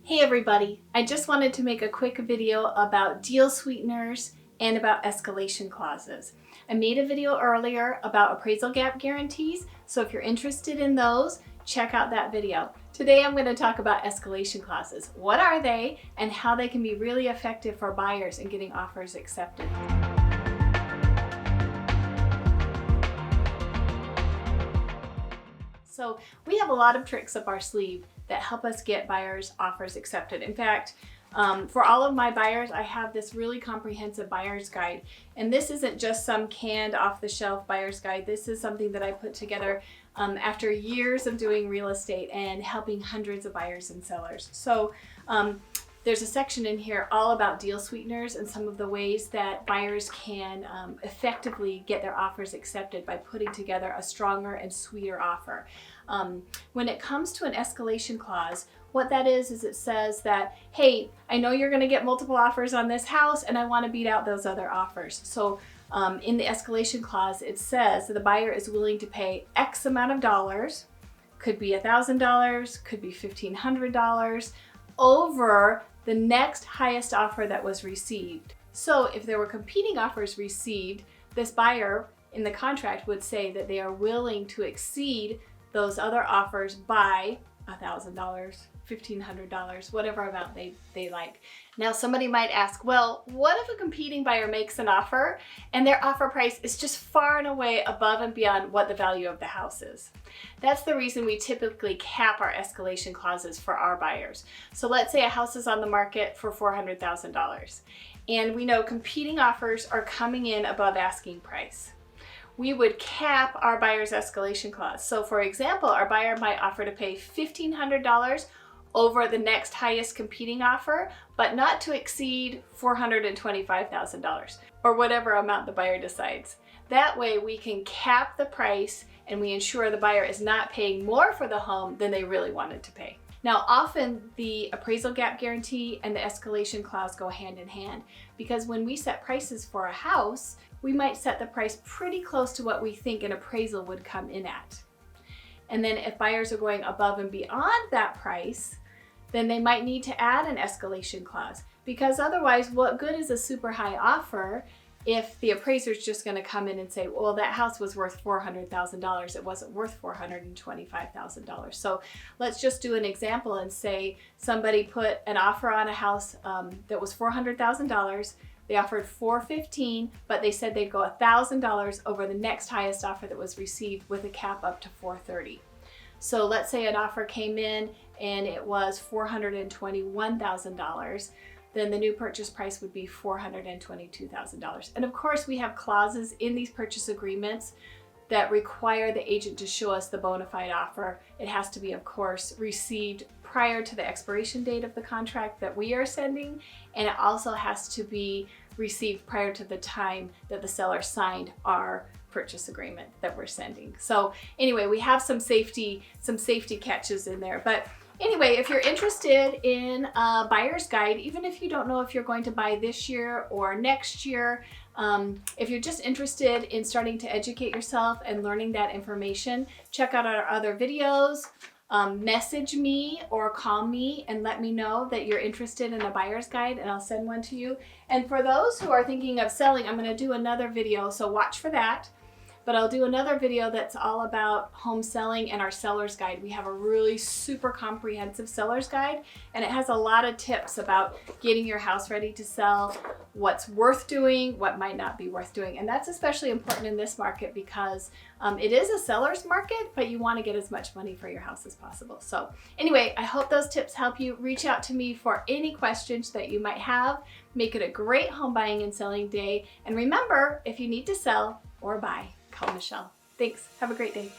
Hey everybody, I just wanted to make a quick video about deal sweeteners and about escalation clauses. I made a video earlier about appraisal gap guarantees, so if you're interested in those, check out that video. Today I'm going to talk about escalation clauses. What are they and how they can be really effective for buyers in getting offers accepted. So we have a lot of tricks up our sleeve that help us get buyers' offers accepted. In fact, for all of my buyers, I have this really comprehensive buyer's guide. And this isn't just some canned off-the-shelf buyer's guide. This is something that I put together after years of doing real estate and helping hundreds of buyers and sellers. So there's a section in here all about deal sweeteners and some of the ways that buyers can effectively get their offers accepted by putting together a stronger and sweeter offer. When it comes to an escalation clause, what that is it says that, hey, I know you're going to get multiple offers on this house and I want to beat out those other offers. So in the escalation clause, it says that the buyer is willing to pay X amount of dollars, could be $1,000, could be $1,500, over the next highest offer that was received. So if there were competing offers received, this buyer in the contract would say that they are willing to exceed those other offers by $1,000, $1,500, whatever amount they like. Now somebody might ask, well, what if a competing buyer makes an offer and their offer price is just far and away above and beyond what the value of the house is? That's the reason we typically cap our escalation clauses for our buyers. So let's say a house is on the market for $400,000 and we know competing offers are coming in above asking price. We would cap our buyer's escalation clause. So for example, our buyer might offer to pay $1,500 over the next highest competing offer, but not to exceed $425,000 or whatever amount the buyer decides. That way we can cap the price and we ensure the buyer is not paying more for the home than they really wanted to pay. Now, often the appraisal gap guarantee and the escalation clause go hand in hand because when we set prices for a house, we might set the price pretty close to what we think an appraisal would come in at. And then if buyers are going above and beyond that price, then they might need to add an escalation clause because otherwise, what good is a super high offer if the appraiser is just going to come in and say, well, that house was worth $400,000. It wasn't worth $425,000. So let's just do an example and say somebody put an offer on a house that was $400,000. They offered $415,000, but they said they'd go $1,000 over the next highest offer that was received with a cap up to $430,000. So let's say an offer came in and it was $421,000. Then the new purchase price would be $422,000. And of course, we have clauses in these purchase agreements that require the agent to show us the bona fide offer. It has to be, of course, received prior to the expiration date of the contract that we are sending, and it also has to be received prior to the time that the seller signed our purchase agreement that we're sending. So anyway, we have some safety catches in there. But anyway, if you're interested in a buyer's guide, even if you don't know if you're going to buy this year or next year, if you're just interested in starting to educate yourself and learning that information, check out our other videos. Message me or call me and let me know that you're interested in a buyer's guide and I'll send one to you. And for those who are thinking of selling, I'm going to do another video, so watch for that. But I'll do another video that's all about home selling and our seller's guide. We have a really super comprehensive seller's guide and it has a lot of tips about getting your house ready to sell, what's worth doing, what might not be worth doing. And that's especially important in this market because it is a seller's market, but you want to get as much money for your house as possible. So anyway, I hope those tips help you. Reach out to me for any questions that you might have. Make it a great home buying and selling day. And remember, if you need to sell or buy, call Michelle. Thanks. Have a great day.